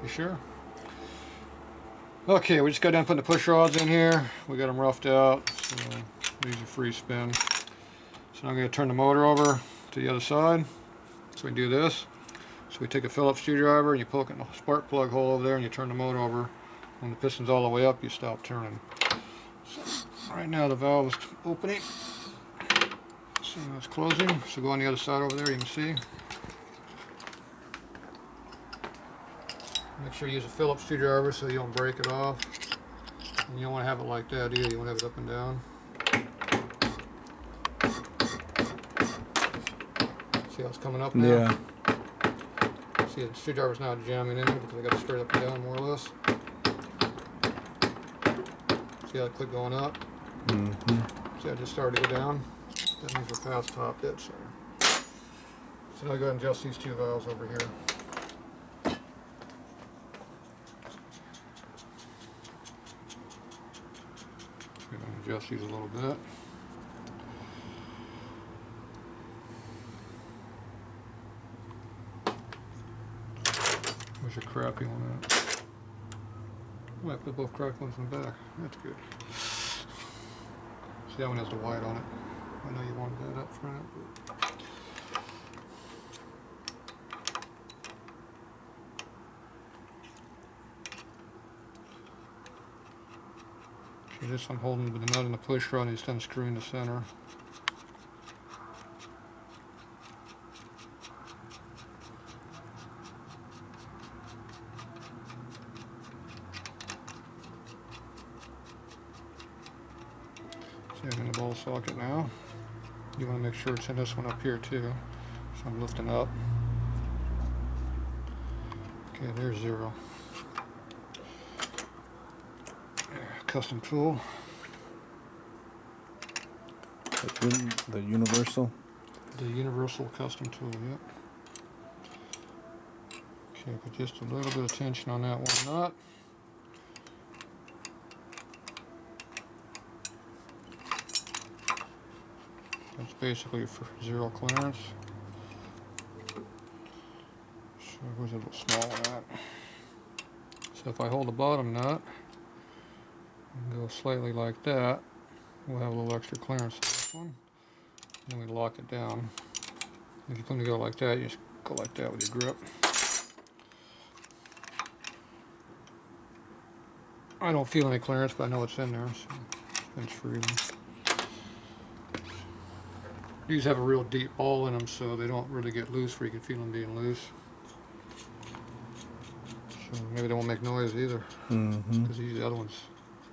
You sure? Okay, we just got done putting the push rods in here. We got them roughed out, so these are free spin. So now I'm going to turn the motor over to the other side. So we do this. So we take a Phillips screwdriver and you poke it in the spark plug hole over there and you turn the motor over. When the piston's all the way up, you stop turning. So right now the valve is opening. So it's closing. So go on the other side over there, you can see. Make sure you use a Phillips screwdriver so you don't break it off. And you don't want to have it like that either, you want to have it up and down. See how it's coming up now? Yeah. See, the screwdriver's not jamming in because I got it straight up and down more or less. See how it click going up? Mm-hmm. See how it just started to go down? That means we're past top dead center. So now I go ahead and adjust these two valves over here. Go ahead and adjust these a little bit. Where's your crappy one at? Oh, I put both cracked ones in the back. That's good. See, that one has the white on it. I know you wanted that up front. But... Okay, this I'm holding with the nut and the push rod and it's done screwing the center. See, I'm in the ball socket now. You want to make sure it's in this one up here too. So I'm lifting up. Okay, there's 0. Custom tool. The universal? The universal custom tool, yep. Okay, put just a little bit of tension on that one nut. That's basically for 0 clearance. So where's a little small one at? So if I hold the bottom nut and go slightly like that, we'll have a little extra clearance on this one. And then we lock it down. If you come to go like that, you just go like that with your grip. I don't feel any clearance, but I know it's in there, so it's freezing. These have a real deep ball in them, so they don't really get loose where you can feel them being loose. So maybe they won't make noise either, because these other ones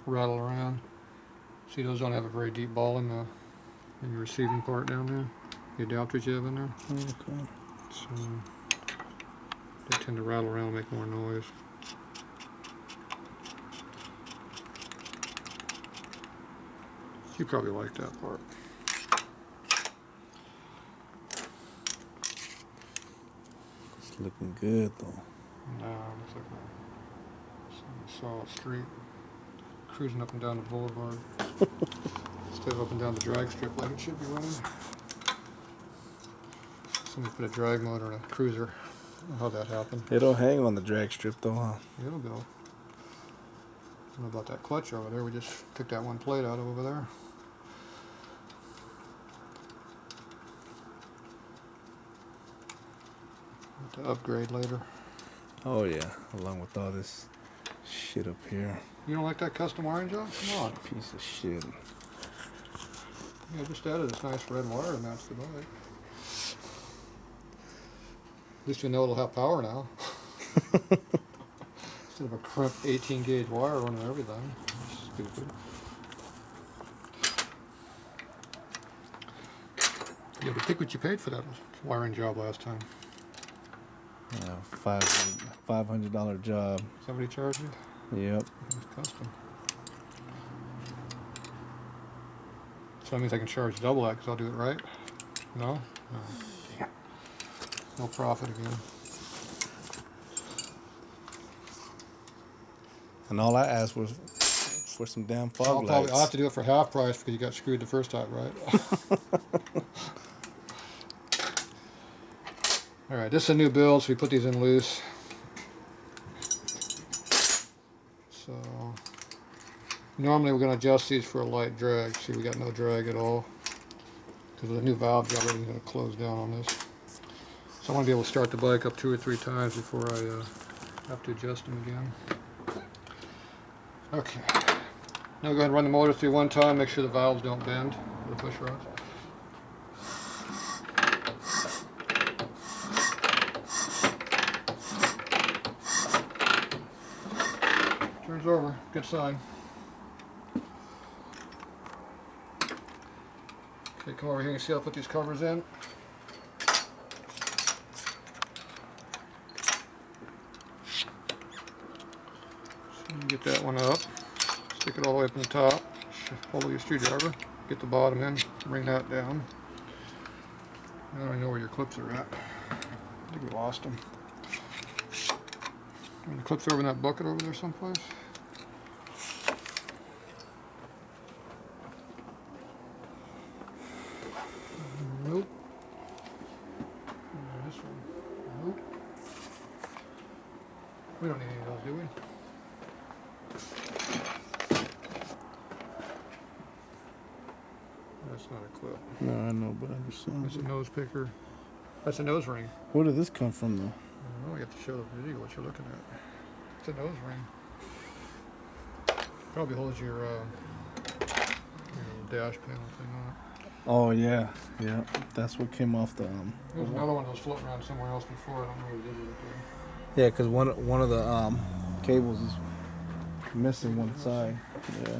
rattle around. See, those don't have a very deep ball in your receiving part down there, the adapters you have in there. Okay. So they tend to rattle around and make more noise. You probably like that part. It's looking good though. No, it looks like a solid street. Cruising up and down the boulevard. Instead of up and down the drag strip like it should be running. Somebody put a drag motor in a cruiser. I don't know how that happened. It'll hang on the drag strip though, huh? It'll go. I don't know about that clutch over there. We just took that one plate out of over there. To upgrade later. Oh yeah, along with all this shit up here. You don't like that custom wiring job? Come on. Piece of shit. Yeah, just added this nice red wire to match the bike. At least you know it'll have power now. Instead of a crimped 18 gauge wire running everything. That's stupid. Yeah, but think what you paid for that wiring job last time. Yeah, $500 job. Somebody charged you? Yep. It's custom. So that means I can charge double that because I'll do it right? No? No. Damn. No profit again. And all I asked was for some damn fog lights. I'll have to do it for half price because you got screwed the first time, right? Alright, this is a new build, so we put these in loose. So normally we're going to adjust these for a light drag. See, we got no drag at all because of the new valve job. Everything's going to close down on this. So I want to be able to start the bike up 2 or 3 times before I have to adjust them again. Okay. Now go ahead and run the motor through one time. Make sure the valves don't bend with the push rods. Turns over. Good sign. Okay, come over here and see how to put these covers in. So you get that one up. Stick it all the way up in the top. Hold your screwdriver. Get the bottom in. Bring that down. Now I know where your clips are at. I think we lost them. And the clips are over in that bucket over there someplace. Nope. And this one. Nope. We don't need any of those, do we? That's not a clip. No, I know, but I just saw That's a nose picker. That's a nose ring. Where did this come from, though? I don't know, you have to show the video what you're looking at. It's a nose ring. Probably holds your dash panel thing on it. Oh, yeah. Yeah. That's what came off the... There was another one that was floating around somewhere else before. I don't know what it did with it Yeah, because one of the cables is missing one side. Yeah.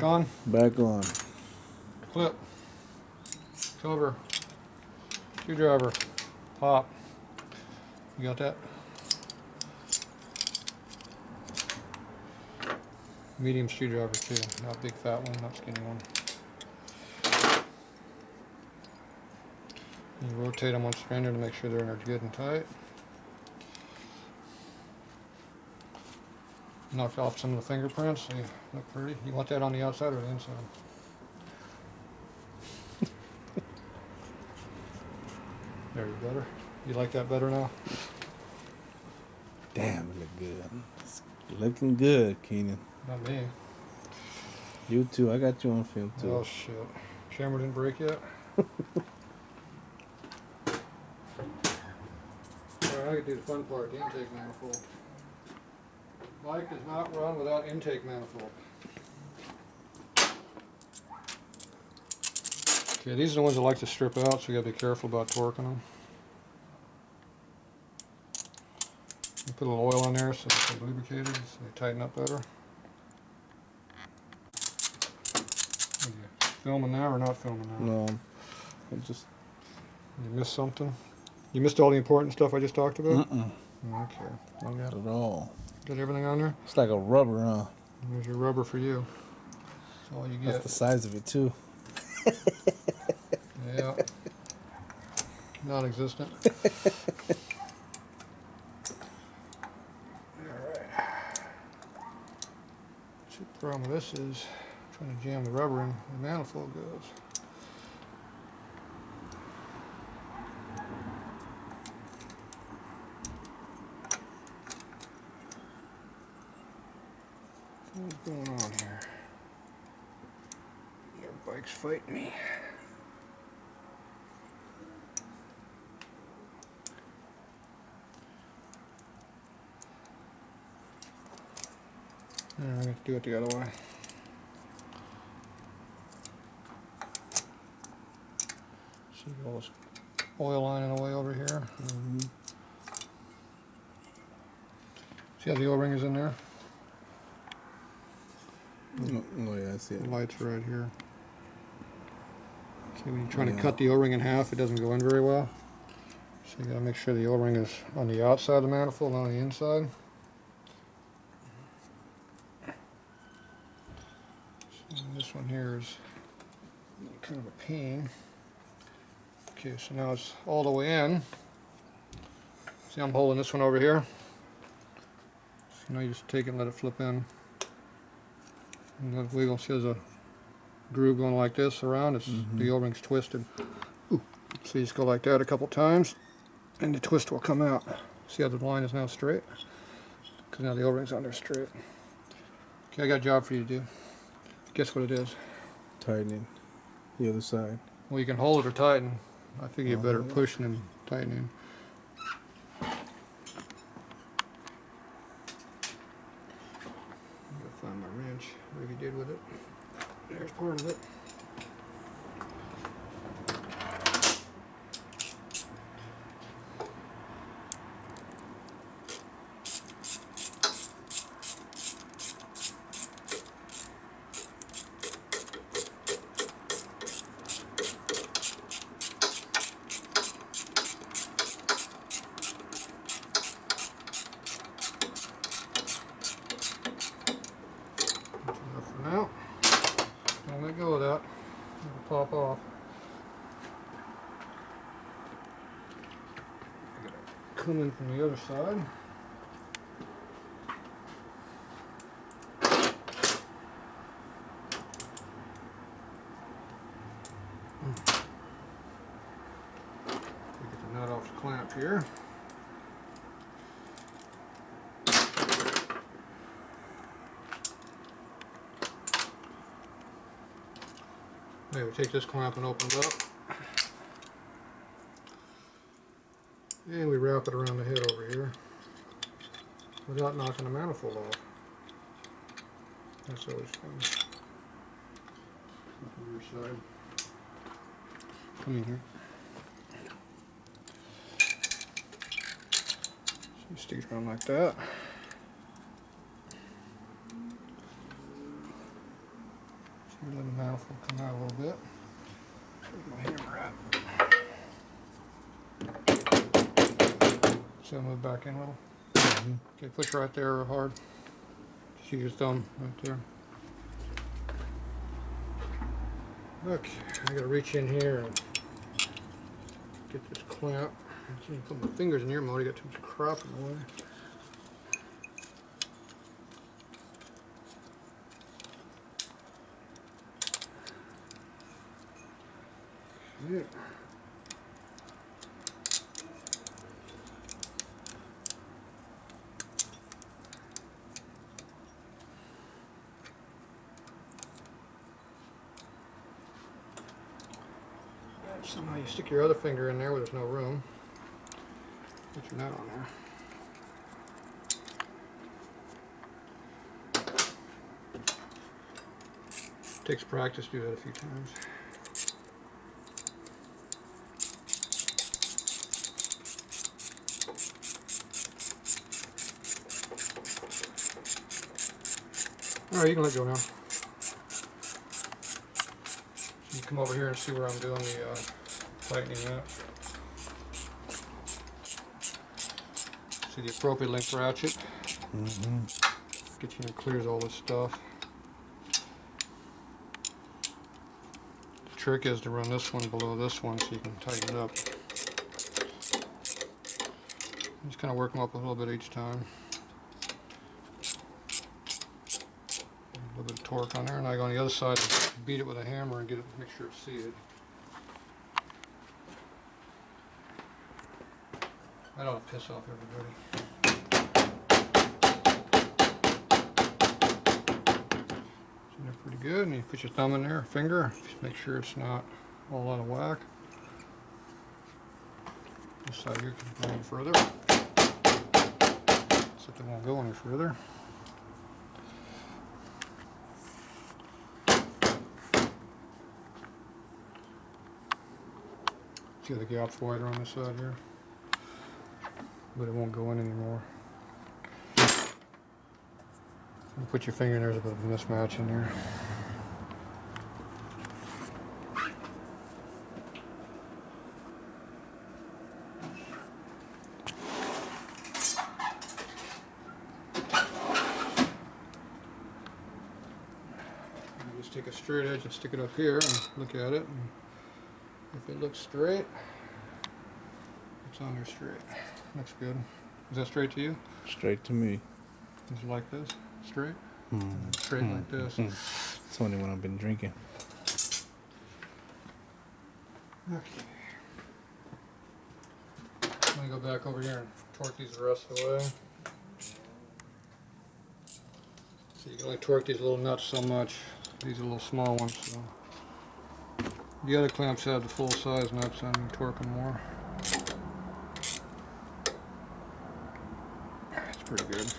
On. Back on. Clip. Cover. Screwdriver. Pop. You got that? Medium screwdriver too. Not big fat one, not skinny one. You rotate them on spinner to make sure they're in there good and tight. Knocked off some of the fingerprints. They look pretty. You want that on the outside or the inside? There, you better. You like that better now? Damn, it look good. It's looking good, Keenan. Not me. You too. I got you on film too. Oh shit. Camera didn't break yet? Alright, I can do the fun part, the intake manifold. Bike does not run without intake manifold. Okay, these are the ones that like to strip out, so you gotta be careful about torquing them. You put a little oil in there so they're lubricated, so they tighten up better. Are you filming now or not filming now? No, I just... You missed something? You missed all the important stuff I just talked about? Okay. I got it all. Got everything on there? It's like a rubber, huh? There's your rubber for you. That's all you get. That's the size of it, too. Yeah. Non-existent. Alright. See, the problem with this is trying to jam the rubber in the manifold goes. What's going on here? Your bike's fighting me. I'm going to do it the other way. See all this oil lining away over here. See how the O-ring is in there? Oh, yeah, I see it. The lights are right here. See, when you're trying to cut the O-ring in half, it doesn't go in very well. So you got to make sure the O-ring is on the outside of the manifold, not on the inside. So this one here is kind of a pain. Okay, so now it's all the way in. See, I'm holding this one over here. So now you just take it and let it flip in. And the wiggle, see there's a groove going like this around. It's the O-ring's twisted. Ooh, So you just go like that a couple times, and the twist will come out. See how the line is now straight? Because now the O-ring's on there straight. Okay, I got a job for you to do. Guess what it is? Tightening the other side. Well, you can hold it or tighten. I figure you're better at pushing than tightening. I'm gonna find my wrench. What you did with it? There's part of it. For now, don't let go of that. It'll pop off. Come in from the other side. Get the nut off the clamp here. Maybe take this clamp and open it up. And we wrap it around the head over here without knocking the manifold off. That's always fun. From your side. Come in here. So you stick it around like that. So let the manifold come out a little bit. Where's my hammer at? So move back in a little. Okay, push right there real hard. Just use your thumb right there. Okay, I gotta reach in here and get this clamp. I can't put my fingers in here, Mo. You got too much crap in the way. Yeah. Somehow you stick your other finger in there where there's no room. Put your nut on there. Takes practice to do that a few times. Alright, you can let go now. You come over here and see where I'm doing the tightening that. See the appropriate length ratchet. Get you in and clears all this stuff. The trick is to run this one below this one so you can tighten it up. Just kind of work them up a little bit each time. A little bit of torque on there, and I go on the other side and beat it with a hammer and get it, make sure it's seated. I don't want to piss off everybody. So they're pretty good, and you put your thumb in there, finger, just make sure it's not all out of whack. This side here can go any further, except it won't go any further. See the gap's wider on this side here, but it won't go in anymore. You put your finger in, there's a bit of a mismatch in there. You just take a straight edge and stick it up here and look at it. And if it looks straight, it's on there straight. Looks good. Is that straight to you? Straight to me. Is it like this? Straight? Straight like this. It's only when I've been drinking. Okay. Let me go back over here and torque these the rest of the way. So you can only torque these little nuts so much. These are little small ones. So. The other clamps have the full size nuts and you can torque them more. It's pretty good.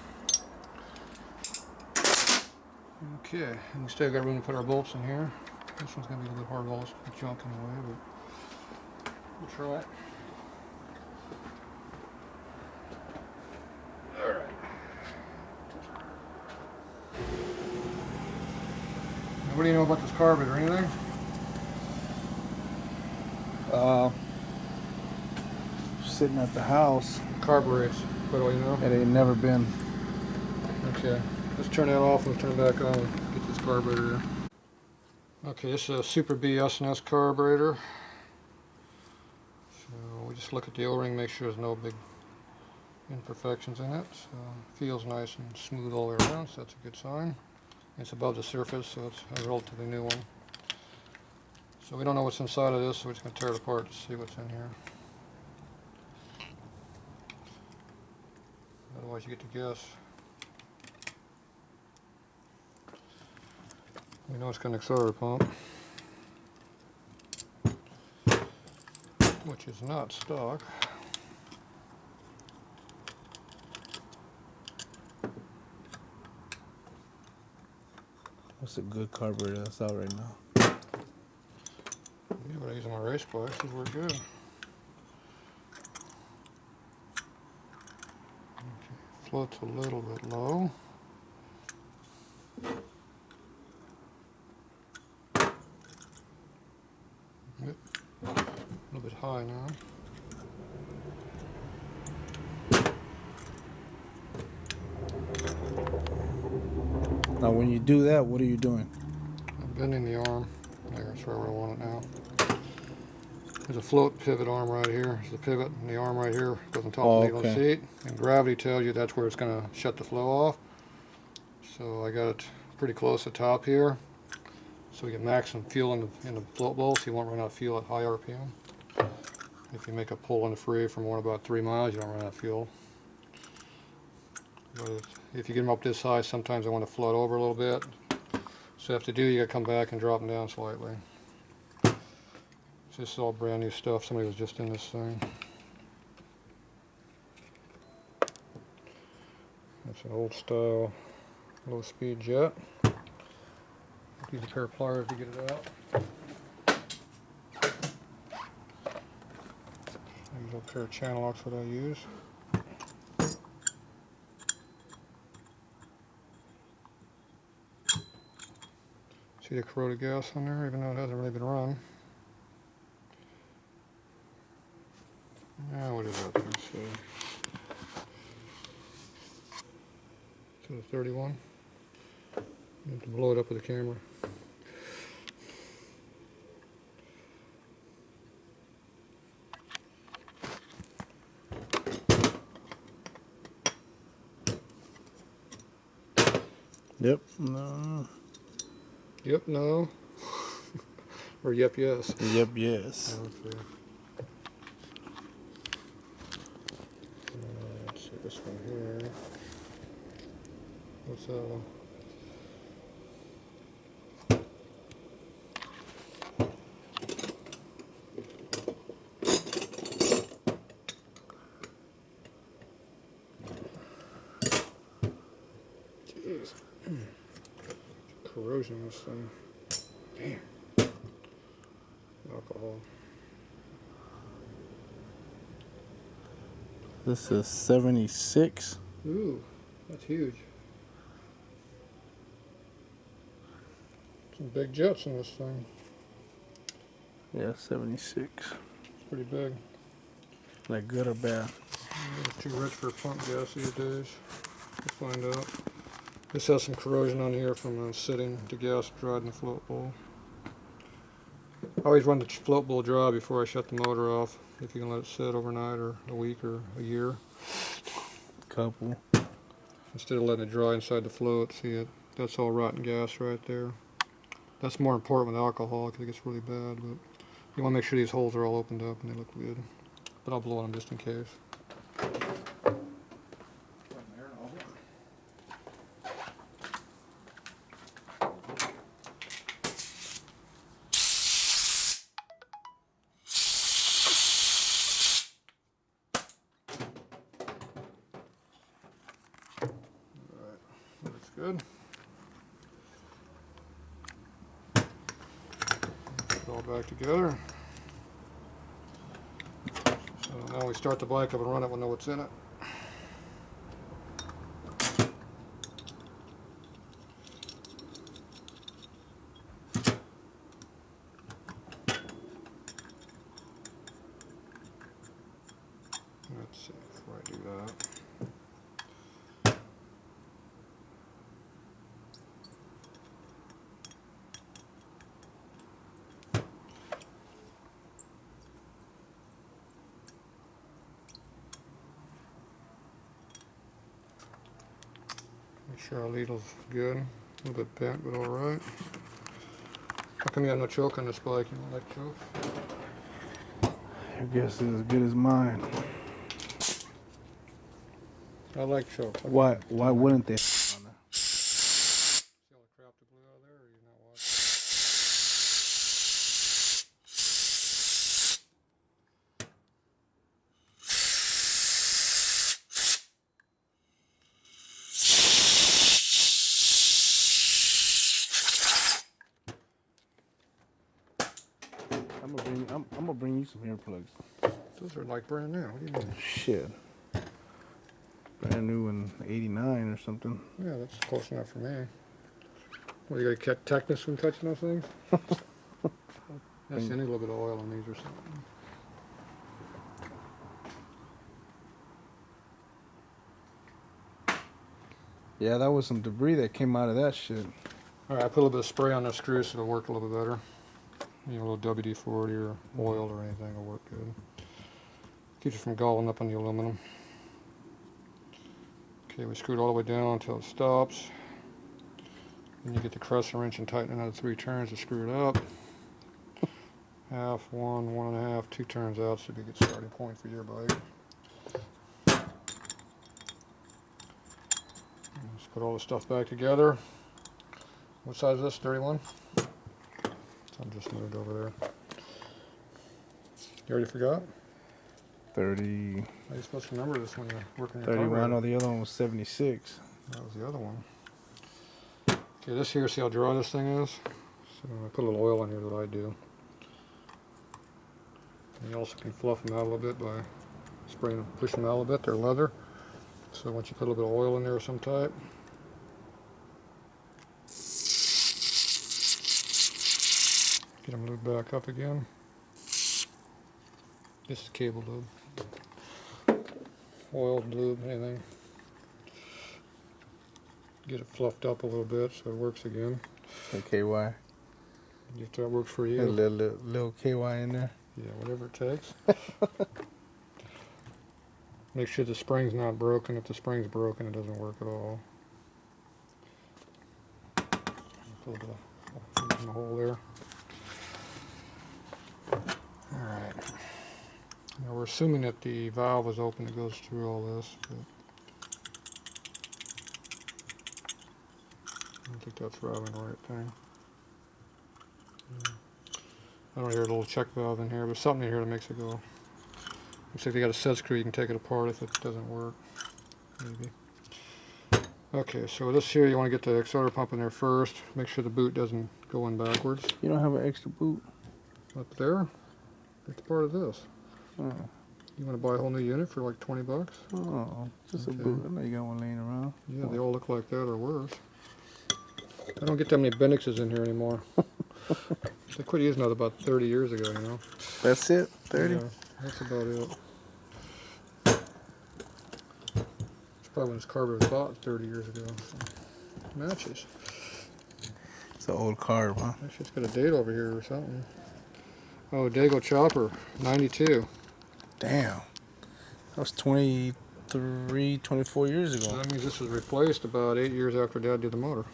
Okay, and we still got room to put our bolts in here. This one's going to be a little bit hard, all this junk in the way, but we'll try it. Alright. What do you know about this carburetor or anything? Sitting at the house. Carburetes, what do you know? It ain't never been. Okay, let's turn that off and turn it back on and get this carburetor here. Okay, this is a Super B S&S carburetor. So we just look at the O-ring, make sure there's no big imperfections in it. So it feels nice and smooth all the way around, so that's a good sign. It's above the surface, so it's a relatively new one. So we don't know what's inside of this, so we're just going to tear it apart to see what's in here. Otherwise you get to guess. We know it's got an accelerator pump, which is not stock. What's a good carburetor that's out right now? Yeah, but I use on my race bikes, these work good. Okay, float's a little bit low. Yep. A little bit high now. Now when you do that, what are you doing? I'm bending the arm. There, that's right where I want it now. There's a float pivot arm right here. There's the pivot, and the arm right here goes on top of the needle okay. seat. And gravity tells you that's where it's going to shut the flow off. So I got it pretty close to the top here. So we get maximum fuel in the float bowl, so you won't run out of fuel at high RPM. If you make a pull on the free from about 3 miles, you don't run out of fuel. But if you get them up this high, sometimes they want to float over a little bit. So if they do, you got to come back and drop them down slightly. This is all brand new stuff. Somebody was just in this thing. That's an old style low speed jet. Use a pair of pliers to get it out. Use a pair of channel locks, what I use. See the corroded gas on there, even though it hasn't really been run. Now what is that thing say? So it's 31. You have to blow it up with the camera. Yep. No. Yep, no. Or yep, yes. Yep, yes. Okay. Let's see this one here. What's that one? Jeez. Corrosion in this thing. Damn. Alcohol. This is 76. Ooh, that's huge. Some big jets in this thing. Yeah, 76. It's pretty big. Like good or bad? It's too rich for pump gas these days. We'll find out. This has some corrosion on here from sitting the gas dried in the float bowl. I always run the float bowl dry before I shut the motor off, if you can let it sit overnight or a week or a year. Couple. Instead of letting it dry inside the float, see it, that's all rotten gas right there. That's more important with alcohol because it gets really bad, but you want to make sure these holes are all opened up and they look good. But I'll blow on them just in case. good. Put it all back together. So now we start the bike up and run it, we'll know what's in it. Let's see before I do that. Make sure our needle's good. A little bit bent, but alright. How come you have no choke on this bike? You don't like choke? Your guess is as good as mine. I like choke. Why wouldn't they? See all the crap that blew out of there, or you're not watching? I'm gonna bring you some earplugs. Those are like brand new. What do you mean? Shit. Brand new in '89 or something. Yeah, that's close enough for me. Well, you gotta tetanus when touching those things? That's any little bit of oil on these or something. Yeah, that was some debris that came out of that shit. Alright, I put a little bit of spray on the screw so it'll work a little bit better. You know, a little WD-40 or oil or anything will work good. Keeps it from galling up on the aluminum. Okay, we screwed all the way down until it stops. Then you get the crescent wrench and tighten another 3 turns to screw it up. Half, 1, 1.5, 2 turns out should be a good starting point for your bike. Let's put all the stuff back together. What size is this? 31? I'm just moved over there. You already forgot? 30. How are you supposed to remember this when you're working your 31. I carburetor? know the other one was 76. That was the other one. Okay, this here, see how dry this thing is? So I put a little oil in here that I do. And you also can fluff them out a little bit by spraying them, pushing them out a little bit. They're leather. So once you put a little bit of oil in there of some type, get them lubed back up again. This is cable lube. Oil, lube, anything. Get it fluffed up a little bit so it works again. KY. If that works for you. A little KY in there. Yeah, whatever it takes. Make sure the spring's not broken. If the spring's broken, it doesn't work at all. Put a little bit of in the hole there. Alright. Now we're assuming that the valve is open that goes through all this. But I don't think that's driving the right thing. I don't hear a little check valve in here, but something in here that makes it go. Looks like they got a set screw, you can take it apart if it doesn't work. Maybe. Okay, so this here, you want to get the accelerator pump in there first. Make sure the boot doesn't go in backwards. You don't have an extra boot? Up there? It's part of this. Oh. You want to buy a whole new unit for like 20 bucks? Oh, just Okay. a boot. I know you got one laying around. Yeah, they all look like that or worse. I don't get that many Bendixes in here anymore. They quit using that about 30 years ago, you know. That's it? 30? Yeah, that's about it. It's probably when this carburetor was bought 30 years ago. So. Matches. It's an old carb, huh? Actually, it's got a date over here or something. Oh, Dago Chopper, 92. Damn. That was 23, 24 years So ago. that means this was replaced about 8 years after Dad did the motor.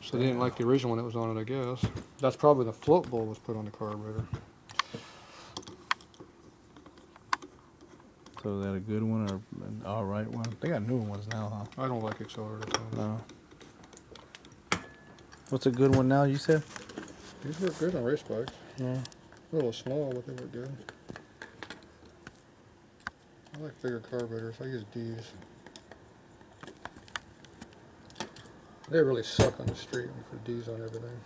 So they didn't like the original one that was on it, I guess. That's probably the float bowl was put on the carburetor. So is that a good one or an alright one? They got newer ones now, I don't like accelerators. huh? No. What's a good one now, you said? These work good on race bikes. Yeah. A little small, but they work good. I like bigger carburetors. I use D's. They really suck on the street. We put D's on everything.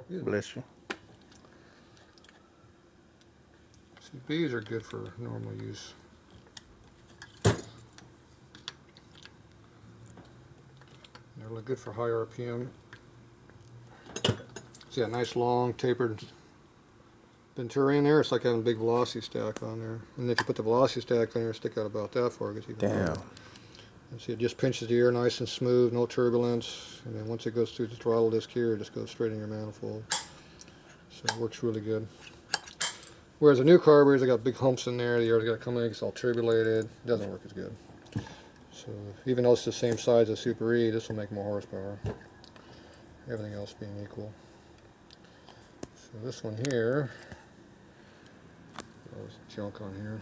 Bless you. See, B's are good for normal use. They're really good for high RPM. See that nice long tapered venturi in there? It's like having a big velocity stack on there. And if you put the velocity stack on there, stick out about that far, it gets even Damn. better. And see, it just pinches the air nice and smooth, no turbulence. And then once it goes through the throttle disc here, it just goes straight in your manifold. So it works really good. Whereas the new carburetors, they got big humps in there. The air's got to come in, it's all turbulated. It doesn't work as good. So even though it's the same size as Super E, this will make more horsepower. Everything else being equal. So this one here, oh, there's junk on here.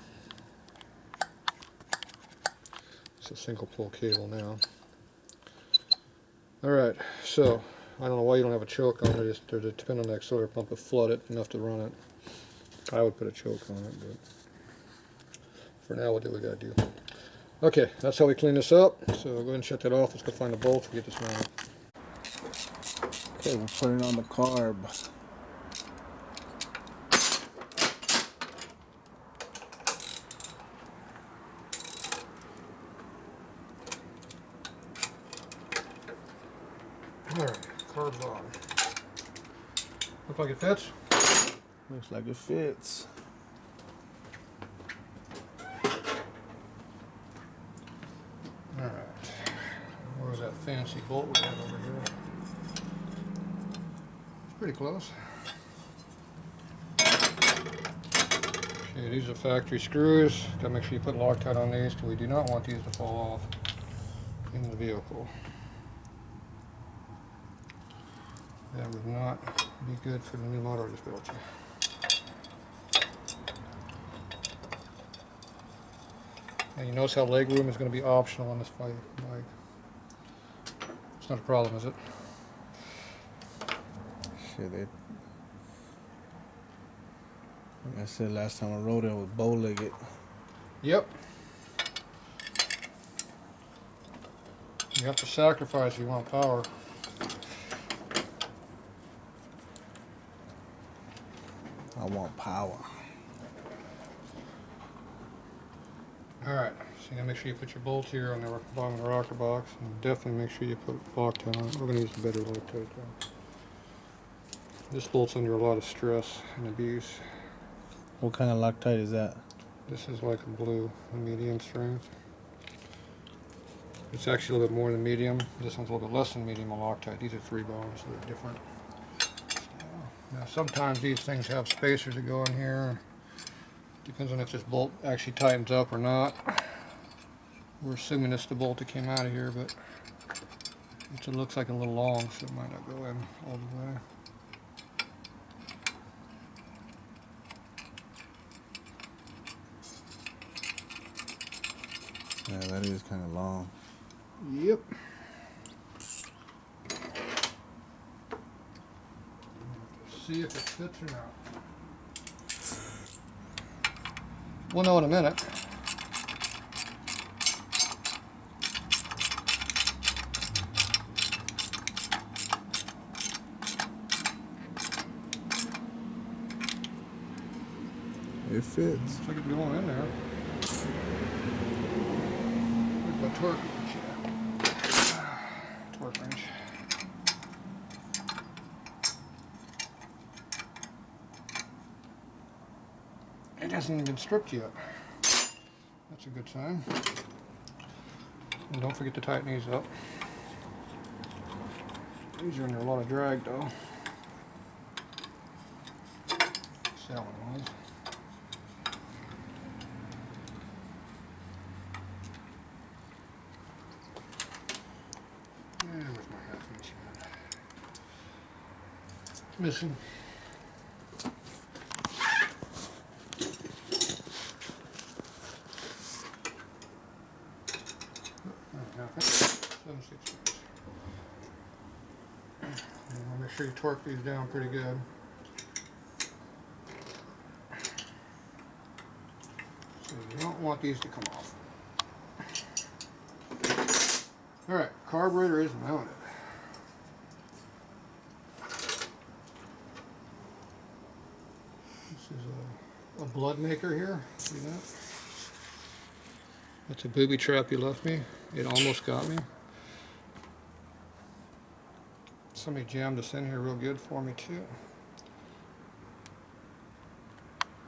It's a single pull cable now. Alright, so I don't know why you don't have a choke on it. Just depending on the accelerator pump to flood it enough to run it. I would put a choke on it, but for now we'll do what we gotta do. Okay, that's how we clean this up. So go ahead and shut that off. Let's go find the bolts and get this mounted. Okay, we're putting on the carb. Alright, carb's on. Look like it fits? Looks like it fits. Alright. Where's that fancy bolt we got over here? It's pretty close. Okay, these are factory screws. Gotta make sure you put Loctite on these because we do not want these to fall off in the vehicle. That would not be good for the new motor I just built you. And you notice how leg room is going to be optional on this bike. It's not a problem, is it? Shit, like I said last time I rode it, was bow-legged. Yep. You have to sacrifice if you want power. I want power. Alright, so you gotta make sure you put your bolt here on the bottom of the rocker box, and definitely make sure you put Loctite on it. We're gonna use a better Loctite though. This bolt's under a lot of stress and abuse. What kind of Loctite is that? This is like a blue, a medium strength. It's actually a little bit more than medium. This one's a little bit less than medium on Loctite. These are 3 bones, so they're different. Now sometimes these things have spacers that go in here. Depends on if this bolt actually tightens up or not. We're assuming this is the bolt that came out of here, but it looks like a little long, so it might not go in all the way. Yeah, that is kind of long. Yep. See if it fits or not. We'll know in a minute. It fits. Looks like it's going in there. Where's my torque wrench at? Torque wrench. It hasn't even been stripped yet. That's a good sign. And don't forget to tighten these up. These are under a lot of drag though. That one was. Where's my half inch at? It's missing. Half inch. 7/16. And I'll make sure you torque these down pretty good. So you don't want these to come off. Alright, carburetor is mounted. This is a blood maker here. See that? That's a booby trap you left me. It almost got me. Somebody jammed us in here real good for me too.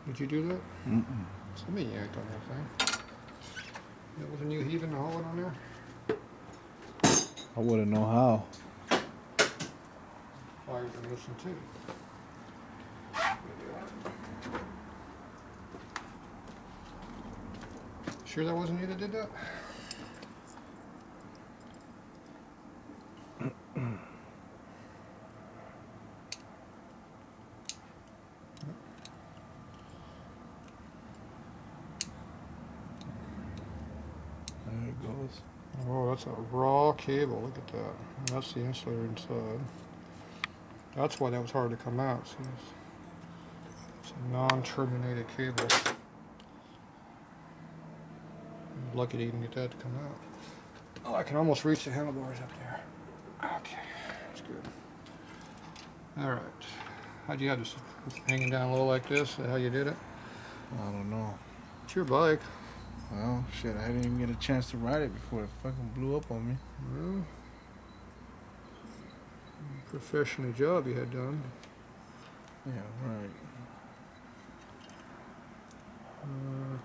Did you do that? Mm-mm. Somebody yanked on that thing. That wasn't you heaving the hole on there? I wouldn't know how. Wires are missing too. Sure that wasn't you that did that? There it goes. Oh, that's a raw cable. Look at that. And that's the insulator inside. That's why that was hard to come out. See, it's a non-terminated cable. I'm lucky to even get that to come out. Oh, I can almost reach the handlebars up there. Okay, that's good. All right. How'd you have this hanging down low like this? Is that how you did it? I don't know. It's your bike. Well, shit, I didn't even get a chance to ride it before it fucking blew up on me. Well, professional job you had done. Yeah, right.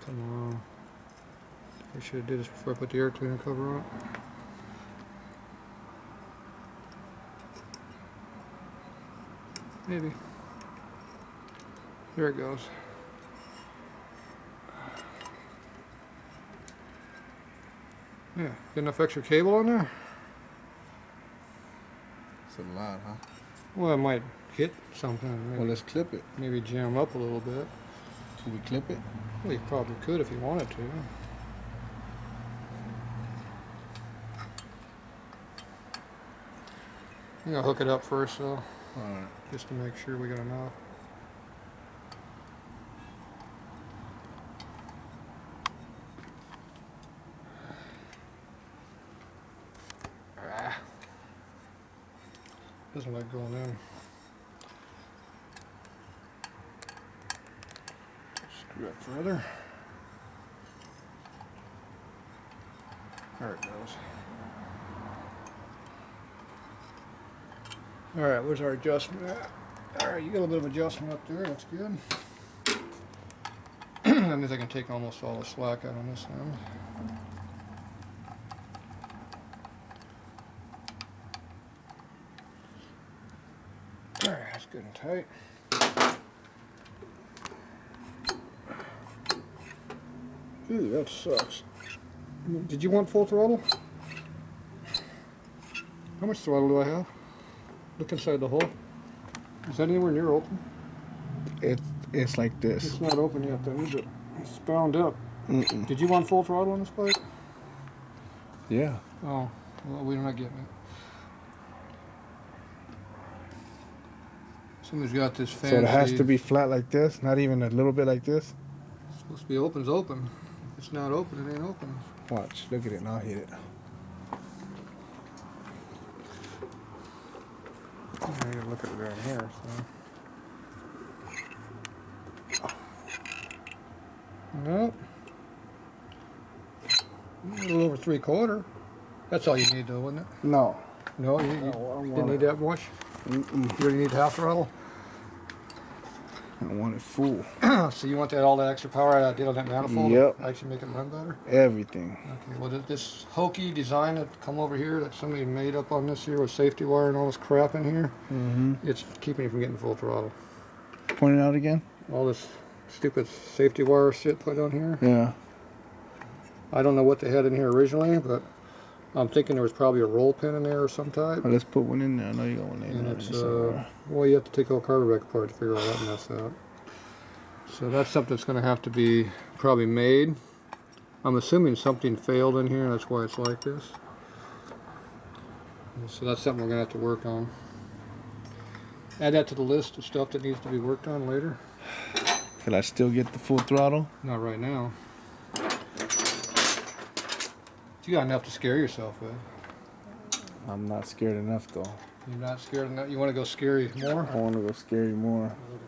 Come on. I should have did this before I put the air cleaner cover on. Maybe. There it goes. Yeah, get enough extra cable on there? It's a lot, huh? Well, it might hit something. Maybe, Well, let's clip it. maybe jam up a little bit. Can we clip it? Well, you probably could if you wanted to. I'm gonna hook it up first, though, Alright. just to make sure we got enough. Doesn't like going in. Screw it further. There it goes. Alright, where's our adjustment at? Alright, you got a little bit of adjustment up there, that's good. That means I can take almost all the slack out on this end. Alright, that's good and tight. Ooh, that sucks. Did you want full throttle? How much throttle do I have? Look inside the hole. Is that anywhere near open? It's like this. It's not open yet then, is it? It's bound up. Mm-mm. Did you want full throttle on this bike? Yeah. Oh, well, we're not getting it. Somebody's got this fancy... So it has to be flat like this, not even a little bit like this? It's supposed to be open's open. If it's not open, it ain't open. Watch, look at it, now hit it. I need to look at it down here, so... Nope. A little over 3/4. That's all you need though, wouldn't it? No. No, you No, I don't didn't want need it. that much? Mm-mm. You really need half throttle? I want it full. So you want all that extra power I did on that manifold? Yep. To actually make it run better? Everything. Okay, well this hokey design that come over here that somebody made up on this here with safety wire and all this crap in here, Mm-hmm. it's keeping you from getting full throttle. Point it out again? All this stupid safety wire shit put on here. Yeah. I don't know what they had in here originally, but I'm thinking there was probably a roll pin in there or some type. Well, let's put one in there. I know you got one in And there. it's, somewhere. well, you have to take all carburetor back apart to figure all that mess out. So that's something that's going to have to be probably made. I'm assuming something failed in here, that's why it's like this. And so that's something we're going to have to work on. Add that to the list of stuff that needs to be worked on later. Can I still get the full throttle? Not right now. You got enough to scare yourself with. I'm not scared enough though. You're not scared enough? You want to go scary more? I want to go scary more. A little